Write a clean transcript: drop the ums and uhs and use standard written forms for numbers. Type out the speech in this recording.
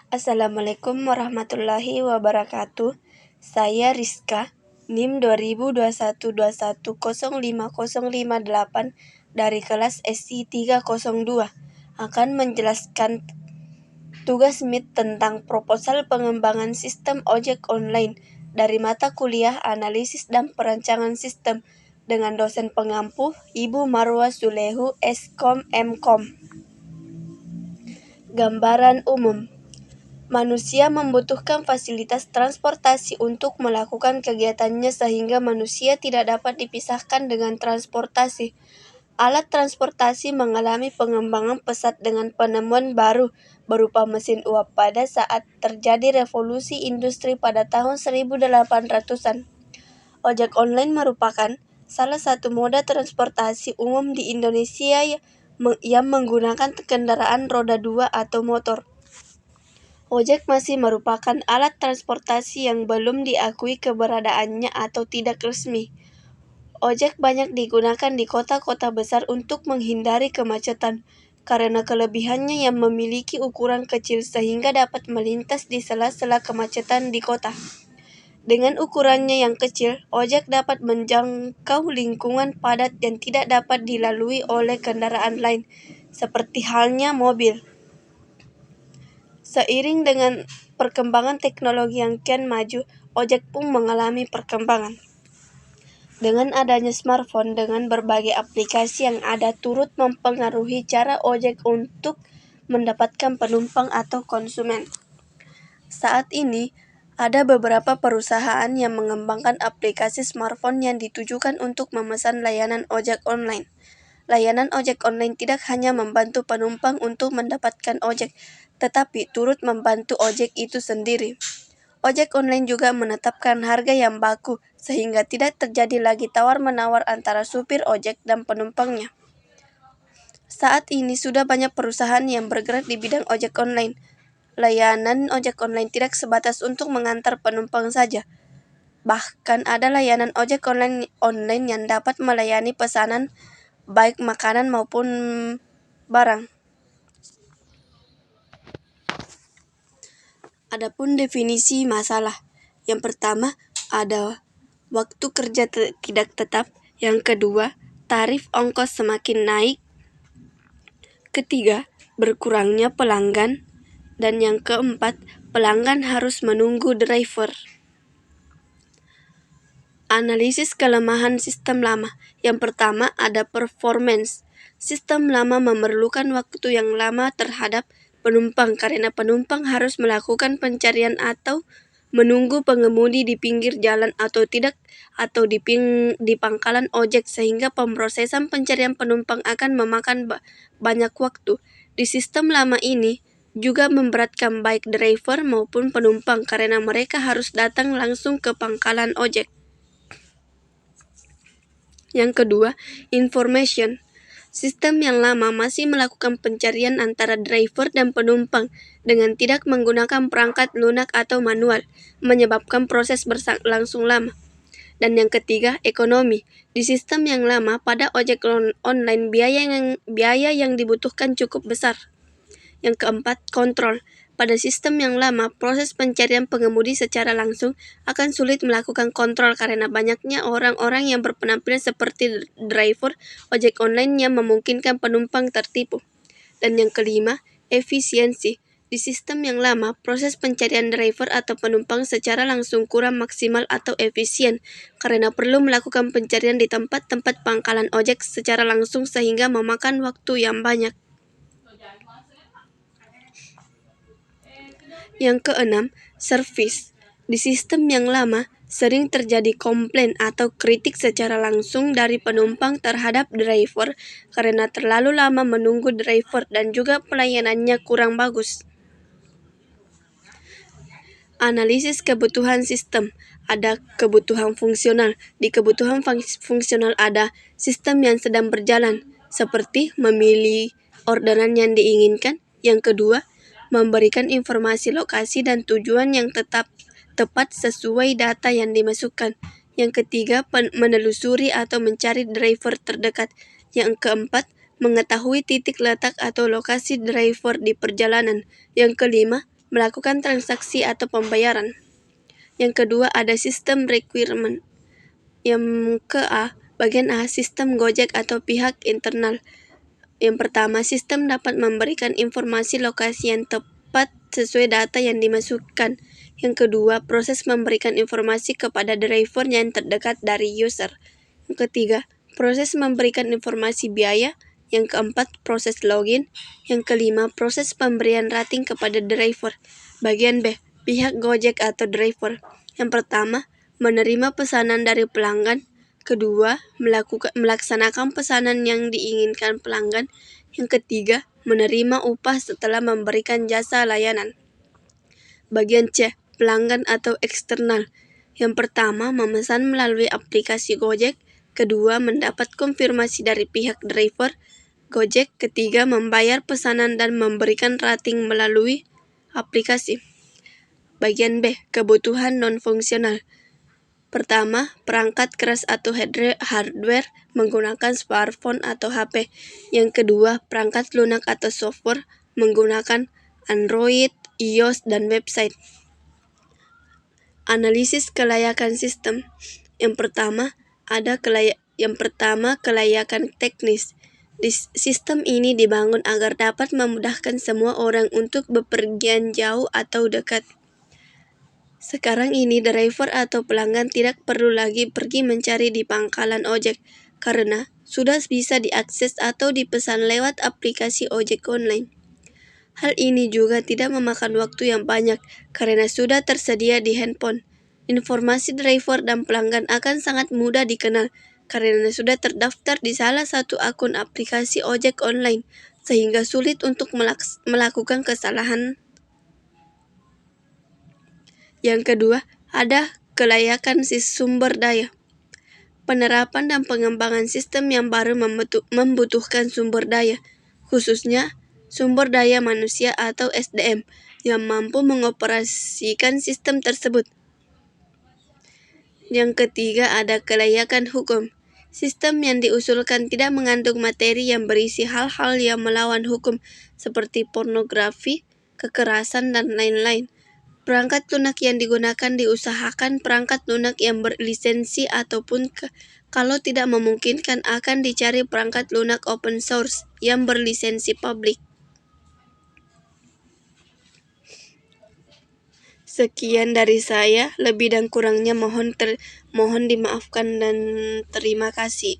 Assalamualaikum warahmatullahi wabarakatuh. Saya Rizka, NIM 202121050058 dari kelas SI 302 akan menjelaskan tugas MIT tentang proposal pengembangan sistem ojek online dari mata kuliah Analisis dan Perancangan Sistem dengan dosen pengampu Ibu Marwa Sulehu Skom Mkom. Gambaran umum. Manusia membutuhkan fasilitas transportasi untuk melakukan kegiatannya sehingga manusia tidak dapat dipisahkan dengan transportasi. Alat transportasi mengalami pengembangan pesat dengan penemuan baru berupa mesin uap pada saat terjadi revolusi industri pada tahun 1800-an. Ojek online merupakan salah satu moda transportasi umum di Indonesia yang menggunakan kendaraan roda 2 atau motor. Ojek masih merupakan alat transportasi yang belum diakui keberadaannya atau tidak resmi. Ojek banyak digunakan di kota-kota besar untuk menghindari kemacetan, karena kelebihannya yang memiliki ukuran kecil sehingga dapat melintas di sela-sela kemacetan di kota. Dengan ukurannya yang kecil, ojek dapat menjangkau lingkungan padat yang tidak dapat dilalui oleh kendaraan lain, seperti halnya mobil. Seiring dengan perkembangan teknologi yang kian maju, ojek pun mengalami perkembangan. Dengan adanya smartphone dengan berbagai aplikasi yang ada turut mempengaruhi cara ojek untuk mendapatkan penumpang atau konsumen. Saat ini, ada beberapa perusahaan yang mengembangkan aplikasi smartphone yang ditujukan untuk memesan layanan ojek online. Layanan ojek online tidak hanya membantu penumpang untuk mendapatkan ojek, tetapi turut membantu ojek itu sendiri. Ojek online juga menetapkan harga yang baku, sehingga tidak terjadi lagi tawar-menawar antara supir ojek dan penumpangnya. Saat ini sudah banyak perusahaan yang bergerak di bidang ojek online. Layanan ojek online tidak sebatas untuk mengantar penumpang saja. Bahkan ada layanan ojek online yang dapat melayani pesanan baik makanan maupun barang. Adapun definisi masalah. Yang pertama, ada waktu kerja tidak tetap. Yang kedua, tarif ongkos semakin naik. Ketiga, berkurangnya pelanggan. Dan yang keempat, pelanggan harus menunggu driver. Analisis kelemahan sistem lama. Yang pertama, ada performance. Sistem lama memerlukan waktu yang lama terhadap penumpang karena penumpang harus melakukan pencarian atau menunggu pengemudi di pinggir jalan atau di pangkalan ojek sehingga pemrosesan pencarian penumpang akan memakan banyak waktu. Di sistem lama ini juga memberatkan baik driver maupun penumpang karena mereka harus datang langsung ke pangkalan ojek. Yang kedua, information. Sistem yang lama masih melakukan pencarian antara driver dan penumpang dengan tidak menggunakan perangkat lunak atau manual, menyebabkan proses berlangsung lama. Dan yang ketiga, ekonomi. Di sistem yang lama, pada ojek online biaya yang dibutuhkan cukup besar. Yang keempat, kontrol. Pada sistem yang lama, proses pencarian pengemudi secara langsung akan sulit melakukan kontrol karena banyaknya orang-orang yang berpenampilan seperti driver ojek online yang memungkinkan penumpang tertipu. Dan yang kelima, efisiensi. Di sistem yang lama, proses pencarian driver atau penumpang secara langsung kurang maksimal atau efisien karena perlu melakukan pencarian di tempat-tempat pangkalan ojek secara langsung sehingga memakan waktu yang banyak. Yang keenam, service. Di sistem yang lama, sering terjadi komplain atau kritik secara langsung dari penumpang terhadap driver karena terlalu lama menunggu driver dan juga pelayanannya kurang bagus. Analisis kebutuhan sistem. Ada kebutuhan fungsional. Di kebutuhan fungsional ada sistem yang sedang berjalan, seperti memilih orderan yang diinginkan. Yang kedua, memberikan informasi lokasi dan tujuan yang tepat sesuai data yang dimasukkan. Yang ketiga, menelusuri atau mencari driver terdekat. Yang keempat, mengetahui titik letak atau lokasi driver di perjalanan. Yang kelima, melakukan transaksi atau pembayaran. Yang kedua ada sistem requirement. Yang ke-A, bagian A, sistem Gojek atau pihak internal. Yang pertama, sistem dapat memberikan informasi lokasi yang tepat sesuai data yang dimasukkan. Yang kedua, proses memberikan informasi kepada driver yang terdekat dari user. Yang ketiga, proses memberikan informasi biaya. Yang keempat, proses login. Yang kelima, proses pemberian rating kepada driver. Bagian B, pihak Gojek atau driver. Yang pertama, menerima pesanan dari pelanggan. Kedua, melaksanakan pesanan yang diinginkan pelanggan. Yang ketiga, menerima upah setelah memberikan jasa layanan. Bagian C, pelanggan atau eksternal. Yang pertama, memesan melalui aplikasi Gojek. Kedua, mendapat konfirmasi dari pihak driver Gojek. Ketiga, membayar pesanan dan memberikan rating melalui aplikasi. Bagian B, kebutuhan non-fungsional. Pertama, perangkat keras atau hardware menggunakan smartphone atau HP. Yang kedua, perangkat lunak atau software menggunakan Android, iOS, dan website. Analisis kelayakan sistem. Yang pertama, kelayakan teknis. Sistem ini dibangun agar dapat memudahkan semua orang untuk bepergian jauh atau dekat. Sekarang ini driver atau pelanggan tidak perlu lagi pergi mencari di pangkalan ojek karena sudah bisa diakses atau dipesan lewat aplikasi ojek online. Hal ini juga tidak memakan waktu yang banyak karena sudah tersedia di handphone. Informasi driver dan pelanggan akan sangat mudah dikenal karena sudah terdaftar di salah satu akun aplikasi ojek online sehingga sulit untuk melakukan kesalahan. Yang kedua, ada kelayakan sumber daya. Penerapan dan pengembangan sistem yang baru membutuhkan sumber daya, khususnya sumber daya manusia atau SDM, yang mampu mengoperasikan sistem tersebut. Yang ketiga ada kelayakan hukum. Sistem yang diusulkan tidak mengandung materi yang berisi hal-hal yang melawan hukum seperti pornografi, kekerasan, dan lain-lain. Perangkat lunak yang digunakan diusahakan perangkat lunak yang berlisensi ataupun kalau tidak memungkinkan akan dicari perangkat lunak open source yang berlisensi publik. Sekian dari saya, lebih dan kurangnya mohon dimaafkan dan terima kasih.